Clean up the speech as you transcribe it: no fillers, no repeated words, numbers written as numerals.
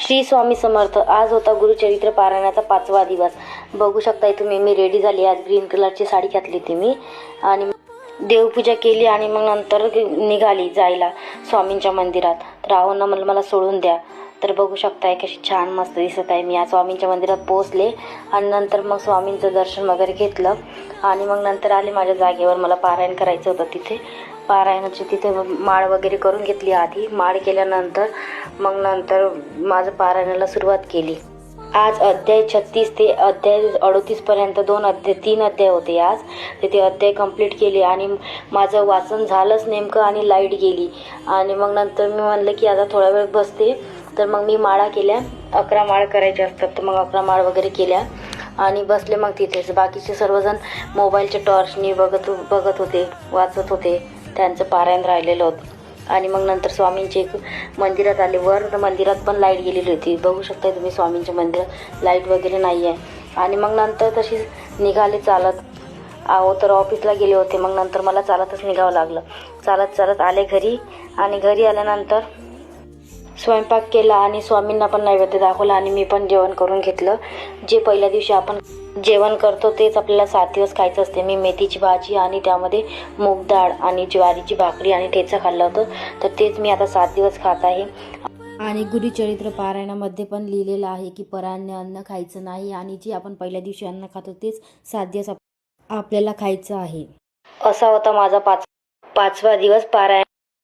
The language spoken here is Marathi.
श्री स्वामी समर्थ. आज होता गुरुचरित्र पारायणाचा 5वा दिवस. बघू शकताय तुम्ही, मी रेडी झाली. आज ग्रीन कलरची साडी घातली होती मी आणि देवपूजा केली आणि मग नंतर निघाली जायला स्वामींच्या मंदिरात. तर राहून मला सोडून द्या. तर बघू शकताय कशी छान मस्त दिसत आहे. मी आज स्वामींच्या मंदिरात पोहोचले आणि नंतर मग स्वामींचं दर्शन वगैरे घेतलं आणि मग नंतर आले माझ्या जागेवर. मला पारायण करायचं होतं तिथे. पारायणाची तिथे माळ वगैरे करून घेतली. आधी माळ केल्यानंतर मग नंतर माझं पारायणाला सुरुवात केली. आज अध्याय 36 ते अध्याय 38 पर्यंत 3 अध्याय होते आज. ते अध्याय कंप्लीट केले आणि माझं वाचन झालंच नेमकं आणि लाईट गेली. आणि मग नंतर मी म्हणलं की आता थोडा वेळ बसते. तर मग मी माळा केल्या. 11 माळ करायच्या असतात. तर मग 11 माळ वगैरे केल्या आणि बसले मग तिथेच. बाकीचे सर्वजण मोबाईलच्या टॉर्चनी बघत होते, वाचत होते. त्यांचं पारायण राहिलेलं होतं. आणि मग नंतर स्वामींचे मंदिरात आले. वर तर मंदिरात पण लाईट गेलेली होती. बघू शकता तुम्ही स्वामींच्या मंदिरात लाईट वगैरे नाही आहे. आणि मग नंतर तशीच निघाले चालत. तर ऑफिसला गेले होते. मग नंतर मला चालतच निघावं लागलं. चालत आले घरी आणि घरी आल्यानंतर स्वयंपाक केला आणि स्वामींना पण नैवेद्य दाखवला आणि मी पण जेवण करून घेतलं. जे पहिल्या दिवशी आपण जेवण करतो तेच आपल्याला 7 दिवस खायचं असते. मी मेथीची भाजी आणि त्यामध्ये मूग डाळ आणि ज्वारीची भाकरी आणि ठेचा खाल्लं होतं. तर तेच मी आता 7 दिवस खात आहे. आणि गुरुचरित्र पारायणामध्ये पण लिहिलेलं आहे की परान्न अन्न खायचं नाही आणि जे आपण पहिल्या दिवशी अन्न खातो तेच 7 दिवस आपल्याला खायचं आहे. असा होता माझा 5वा दिवस पारायण.